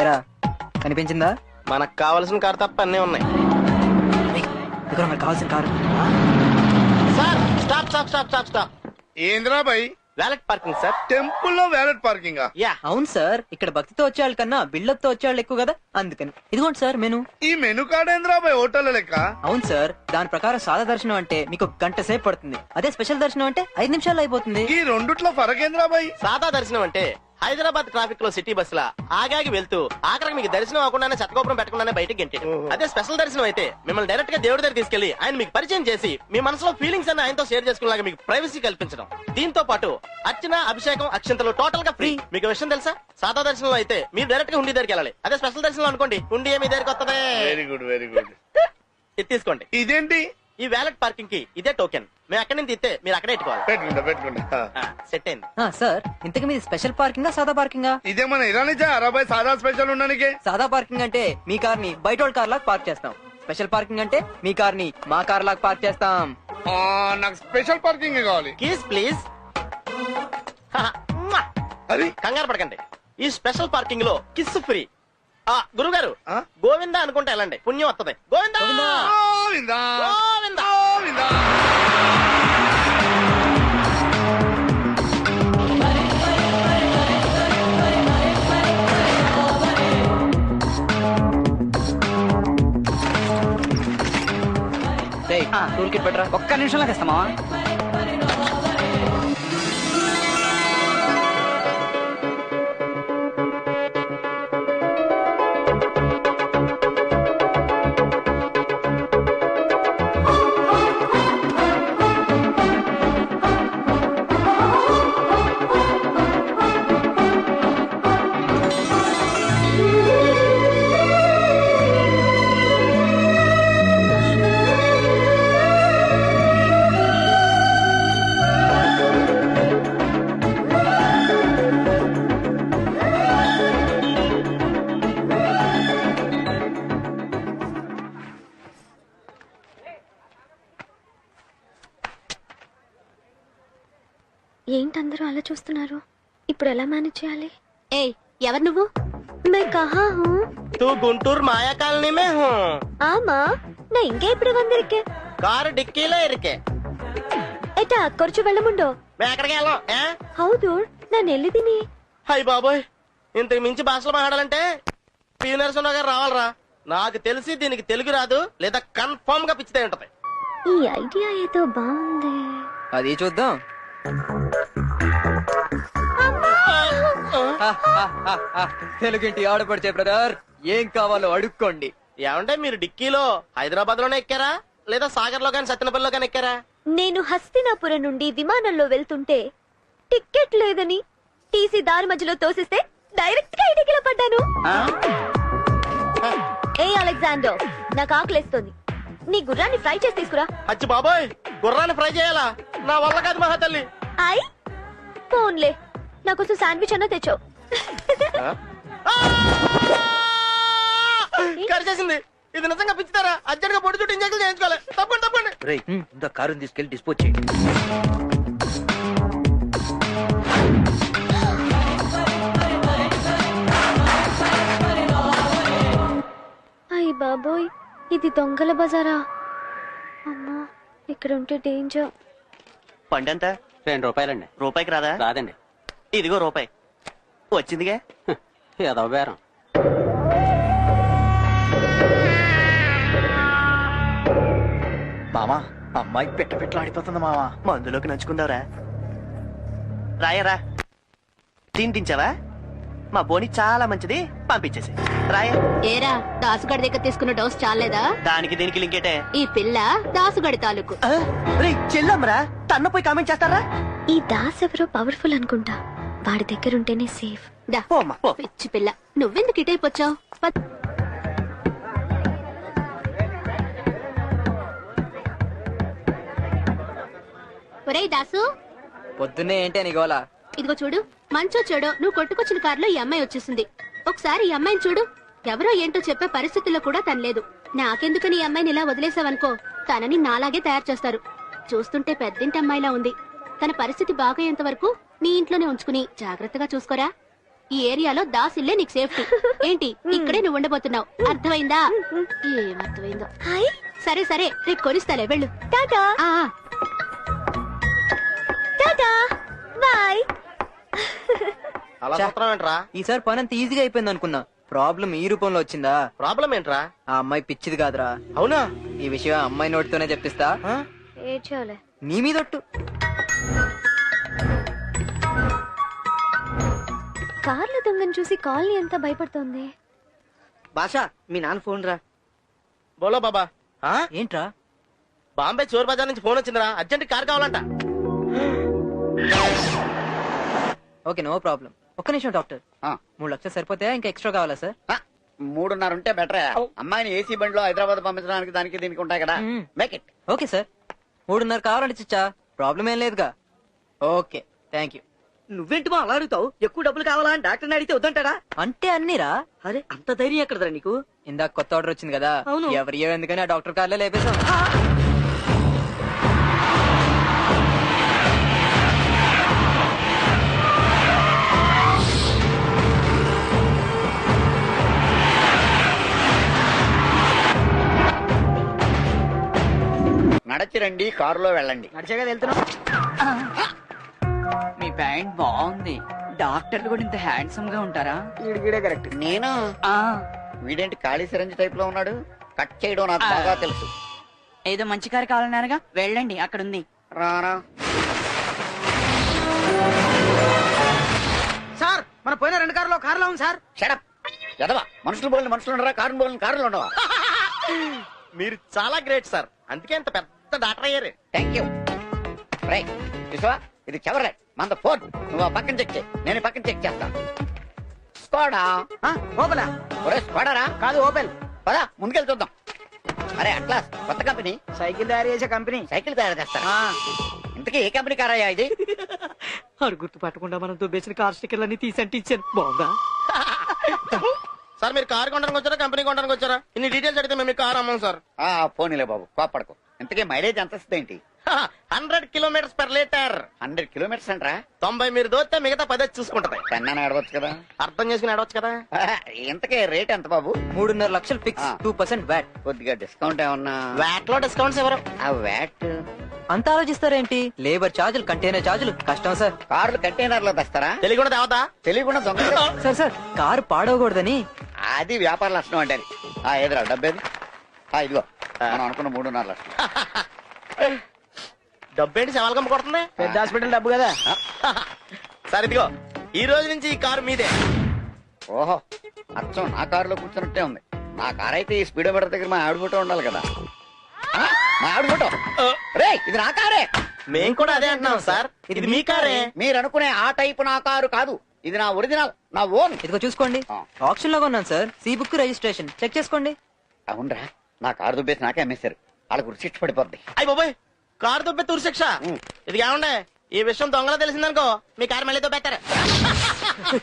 ఏరా కనిపించిందా? మనకు కావాల్సిన కారు తప్ప అన్నీ ఉన్నాయి. ఇక్కడ మనకు కావాల్సిన car. Sir stop stop stop stop stop. ఏంద్రా boy? Valet parking sir. Temple లో వ్యాలెట్ పార్కింగ్? యా అవును సార్, ఇక్కడ భక్తితో వచ్చేవాళ్ళ కన్నా బిల్డప్ తో వచ్చేవాళ్ళు ఎక్కువ కదా, అందుకని. ఇదిగోండి సార్ మెను. ఈ మెను కార్డ్ ఏంద్రా బాయ్? హోటల్ లెక్క. అవును సార్, దాని ప్రకారం సాదా దర్శనం అంటే మీకు గంట సేపు పడుతుంది. అదే స్పెషల్ దర్శనం అంటే 5 నిమిషాల్లో అయిపోతుంది. ఈ రెండిట్లో ఫరక్ ఏంద్రా బాయ్? సాదా దర్శనం అంటే హైదరాబాద్ ట్రాఫిక్ లో సిటీ బస్సులా ఆగాగి వెళ్తూ ఆఖరికి మీకు దర్శనం అవ్వకుండానే చెత్తగోపురం పెట్టకుండానే బయటకి గెంటేది. అదే స్పెషల్ దర్శనం అయితే మిమ్మల్ని డైరెక్ట్ గా దేవుడి దగ్గర తీసుకెళ్లి ఆయన మీకు పరిచయం చేసి మీ మనసులో ఫీలింగ్స్ అన్ని ఆయనతో షేర్ చేసుకునేలాగా మీకు ప్రైవసీ కల్పించడం. దీంతో పాటు అర్చన, అభిషేకం, అక్షంతలు టోటల్ గా ఫ్రీ. మీకు విషయం తెలుసా? సాదా దర్శనంలో అయితే మీరు డైరెక్ట్ గా హుండీ దగ్గరికి వెళ్ళాలి. అదే స్పెషల్ దర్శనం అనుకోండి, హుండీ మీ దగ్గరికి వస్తుంది. Very good very good. ఇది తీసుకోండి. ఇదేంటి? ఈ వ్యాలెట్ పార్కింగ్ కి ఇదే టోకెన్. మేము అక్కడి నుంచి ఇస్తే మీరు అక్కడే పెట్టుకోవాలి. పెట్టుకుంటా. సెట్ అయింది. సార్ ఇంతకు మీది స్పెషల్ పార్కింగా సాదా పార్కింగా? ఇదేమన్నా ఇరానిచా అరాబాయ్? సాదా స్పెషల్ ఉండడానికి. సాదా పార్కింగ్ అంటే మీ కార్ ని బయట కార్ లాగా పార్క్ చేస్తాం. స్పెషల్ పార్కింగ్ అంటే మీ కార్ ని మా కార్ లాగా పార్క్ చేస్తాం. నాకు స్పెషల్ పార్కింగ్ కావాలి. Keys please. అది కంగారు పడకండి, ఈ స్పెషల్ పార్కింగ్ లో కిస్ ఫ్రీ. గురుగారు గోవిందా అనుకుంటే వెళ్ళండి, పుణ్యం వస్తుంది. గోవిందా గోవిందా గోవిందా. గోవిందా. టూల్ కిట్ పెట్టరా. ఒక్క నిమిషంలో తెస్తామా? ఏంటందరూ అలా చూస్తున్నారు? ఇప్పుడు ఎలా మేనేజ్ చేయాలి? ఏయ్, ఎవరు నువ్వు? मैं कहाँ हूँ? तू గుంటూరు మాయా కాలనీ మే హూ. ఆమా నా ఇంకా ఇప్పుడు వందిరికే కారు డిక్కీలో ఇరికే. ఏటా కొరచు వెళ్ళముండో? మేము ఎక్కడికి వెళ్ళాం? హౌదు ನಾನು ఎల్లిదిని. హై బాబోయ్, ఇంతకు మించి భాషలో మాట్లాడాలంటే పి నరసింహరావు గారు రావాలరా. నాకు తెలిసి దీనికి తెలుగు రాదు, లేదా కన్ఫర్మ్ గా పిచ్చితే ఉంటది. ఈ ఐడియా ఏదో బాగుంది. అది చూద్దాం. తెలుగింటి ఆడపడిచే బ్రదర్, ఏం కావాలో అడుక్కోండి. ఏమంటే మీరు డిక్కీలో హైదరాబాద్ లోనే ఎక్కారా, లేదా సాగర్ లో గాని సత్యనపల్లిలో గాని ఎక్కారా? నేను హస్తినాపురం నుండి విమానంలో వెళ్తుంటే టికెట్ లేదని టీసీ దారి మధ్యలో తోసిస్తే డైరెక్ట్ గా ఇడికిలో పడ్డాను. ఏ అలెగ్జాండర్, నాకు ఆకలేస్తోంది. నీ గుర్రాన్ని ఫ్రై చేసి తీసుకురా. అచ్చి బాబోయ్, గుర్రాన్ని ఫ్రై చేయాలా? నా వల్ల కాదు మహాతల్లి. ఐ ఫోన్లే, నా కోసం శాండ్విచ్ అన్నా తెచ్చావు. కరిచేసింది. ఇది నిజంగా పిచ్చితారా? అర్జెంట్ గా పొడి చుట్టూ ఇంజెక్షన్ చేయించుకోవాలి. తప్పండి తప్పండి. ఇంత కారుని తీసుకెళ్లి డిస్పోజ్ చేయండి. అయ్య బాబోయ్, ఇది దొంగల బజారా. అమ్మా, ఇక్కడ ఉంటే డేంజర్. పండు ఎంత? 2 రూపాయలండి. రూపాయికి రాదా? రాదండి. ఇదిగో రూపాయి వచ్చిందిగా. ఏదో బేరం. మామా, అమ్మాయి పెట్టలాడిపోతుంది మామా. మందులోకి నంచుకుందావరా? రాయరా. తింటించావా? మా బోని చాలా మంచిది, పంపించేసి రాయ. ఏరా, దాసుగడి దగ్గర తీసుకున్న డోస్ చాలేదా? దానికి దీనికి లింకేటే. ఈ పిల్ల దాసుగడి తాలూకు. చెల్లమ్రా, తన్నపోయి కామెంట్ చేస్తారా? ఈ దాస్ ఎవరో పవర్ఫుల్ అనుకుంటా. వాడి దగ్గర ఉంటేనే సేఫ్. దా, పిచ్చి పిల్ల, నువ్వెందుకు ఇటైపోచ్చావు? ఒరేయ్ దాసు, పొద్దున్నే ఏంటి నీ గోలా? ఇదిగో చూడు, మంచో చెడో నువ్వు కొట్టుకొచ్చిన కారులో ఈ అమ్మాయి వచ్చేసింది. ఒకసారి ఈ అమ్మాయిని చూడు. ఎవరో ఏంటో చెప్పే పరిస్థితుల్లో కూడా తను లేదు. నాకెందుకని ఈ అమ్మాయిని ఇలా వదిలేసావనుకో, తనని నాలాగే తయారు చేస్తారు. చూస్తుంటే పెద్దింటి అమ్మాయిలా ఉంది. తన పరిస్థితి బాగయ్యేంత వరకు నీ ఇంట్లోనే ఉంచుకుని జాగ్రత్తగా చూసుకోరా. ఈ ఏరియాలో దాసిల్లే నీకు సేఫ్టీ. ఏంటి ఇక్కడే నువ్వు ఉండబోతున్నావు, అర్థమైందా? ఏమర్థమైందో. హాయ్ సరే సరే, రేపు కొనిస్తాలే, వెళ్ళు. టాటా ఆ టాటా బాయ్. అలా చూస్తున్నావు ఏంట్రా? ఈసారి పని అంత ఈజీగా అయిపోయింది అనుకున్నా. ప్రాబ్లం ఈ రూపంలో వచ్చిందా? ప్రాబ్లం ఏంట్రా? ఆ అమ్మాయి పిచ్చిది కాదురా. అవునా? ఈ విషయం ఆ అమ్మాయి నోటితోనే చెప్పిస్తా. ఏడ్చాలే. నీ మీదొట్టు. కార్ల దొంగను చూసి కాలనీ అంతా భయపడుతోంది. బాషా మీ నాన్న ఫోన్ రా. బోలో బాబా. ఏంట్రా? బాంబే చోర్ బజార్ నుంచి ఫోన్ వచ్చిందిరా, అర్జెంట్ కార్ కావాలంట. Okay no problem. ఒక్క నిమిషం డాక్టర్. 3 లక్షలు సరిపోతాయా, ఇంకా ఎక్స్ట్రా కావాలా సార్? 3.5 ఉంటే బెటరే. అమ్మాయిని ఏసీ బండిలో హైదరాబాద్ పంపించడానికి దానికి దీనికి ఉంటాయి కదా. Make it. Okay sir. 3.5 కావాలంటే చిచ్చా, ప్రాబ్లం ఏం లేదుగా. Okay thank you. నువ్వేంటి మా అలా అడుగుతావు? ఎక్కువ డబ్బులు కావాలా అని డాక్టర్ని అడిగితే వద్దంటాడా? అంటే అన్నీరా. అరే అంత ధైర్యం ఎక్కడదా నీకు? ఇందాక కొత్త ఆర్డర్ వచ్చింది కదా, అవును. ఎవరి ఎందుకని ఆ డాక్టర్ కార్లే లేపేశాం. నడచి రండి, కారులో వెళ్ళండి. నడిచేగా వెళ్తున్నాం. మీ ప్యాంట్ బాగుంది. డాక్టర్లు కూడా ఇంత హ్యాండ్సమ్ గా ఉంటారా? కరెక్ట్. నేను వీడేంటి ఖాళీ సిరంజ్ టైప్ లో ఉన్నాడు? కట్ చేయడం నాకు బాగా తెలుసు. ఏదో మంచి కారు కావాలన్నారుగా, వెళ్ళండి అక్కడ ఉంది. రారా. సార్ మన పోయిన 2 కార్లో కార్లో ఉంది సార్. షడప్ ఎదవా. మనుషులు బోలిన మనుషులు ఉండరా, కారుని బోలిన కారులు ఉండవా? మీరు చాలా గ్రేట్ సార్, అందుకే ఇంత పెద్ద డాక్టర్ అయ్యారు. Thank you. రైట్ చూసావా, ఇది చెవరలే మన ఫోన్. నువ్వు ఆ పక్కన చెక్ చేయి, నేను ఈ పక్కన చెక్ చేస్తాను. స్కోడా ఓపెలా? ఒరే స్కోడారా? కాదు ఓపెల్. పదా ముందుకెళ్ళి చూద్దాం. అరే అట్లాస్ కొత్త కంపెనీ, సైకిల్ తయారు చేసే కంపెనీ. సైకిల్ తయారు చేస్తారా? ఇంతకీ ఏ కంపెనీ కారయ్యా ఇది? ఆడు గుర్తు పట్టకుండా మనం దుబ్బేసిన కార్ స్టిక్కర్లన్నీ తీసి అంటించాను. బాగుందా? సార్ మీరు కార్ కొనడానికి వచ్చారా, కంపెనీ కొనడానికి వచ్చారా? ఇన్ని డీటెయిల్స్ అడిగితే మేము కార్ అమ్మాం సార్. పోనీలే బాబు, కోపడకు. ఇంతకీ మైలేజ్ ఎంత వస్తుంది ఏంటి? 100 కిలోమీటర్స్ పర్ లీటర్. 100 కిలోమీటర్స్ అంటారా? 90 మీరు దోస్తే మిగతా 10 చూసుకుంటది. పెన్నాను ఆడవచ్చు కదా. అర్థం చేసుకుని ఆడవచ్చు కదా. ఇంతకీ రేట్ ఎంత బాబు? 3.5 లక్షలు ఫిక్స్, 2% వ్యాట్. కొద్దిగా డిస్కౌంట్ ఏమన్నా? వ్యాట్ లో డిస్కౌంట్స్ ఎవరు? ఆ వ్యాట్ అంత ఆలోచిస్తారేంటి? లేబర్ ఛార్జీలు, కంటైనర్ ఛార్జీలు కష్టం సార్. కార్లు కంటైనర్ లో తెస్తారా? తెలియకుండా దేవతా. తెలియకుండా దొంగ. సార్ సార్ కారు పాడవకూడదని. అది వ్యాపార లక్షణం అంటే. ఏదిరా డబ్బేది? ఇదిగో మనం అనుకున్న 3.5 లక్షలు. డబ్బేంటి శవాలకమ్మ కొడుతుంది? పెద్ద హాస్పిటల్ డబ్బు కదా. సార్ ఇదిగో ఈ రోజు నుంచి ఈ కారు మీదే. ఓహో, అచ్చం నా కారులో కూర్చున్నట్టే ఉంది. నా కారు అయితే ఈ స్పీడోమీటర్ దగ్గర మా ఆవిడ ఫోటో ఉండాలి కదా. మా ఆవిడ ఫోటో. రే ఇది నా కారే. మేం కూడా అదే అంటున్నాం సార్, ఇది మీ కారే. మీరు అనుకునే ఆ టైపు నా కారు కాదు, ఇది నా ఒరిజినల్, నా ఓన్. ఇదిగో చూసుకోండి, ఆప్షన్ లో కొన్నాను sir. C book registration check చేసుకోండి. అవునరా, నా కారు దుబ్బేసి నాకే అమ్మేశారు. వాళ్ళకు రుచి పడిపోద్ది. అయ్యి బాబాయ్, కారు దొబ్బే తురి శిక్ష. ఇది ఏమండే, ఈ విషయం దొంగలో తెలిసిందనుకో మీ కారు మళ్ళీ దొబ్బేస్తారు.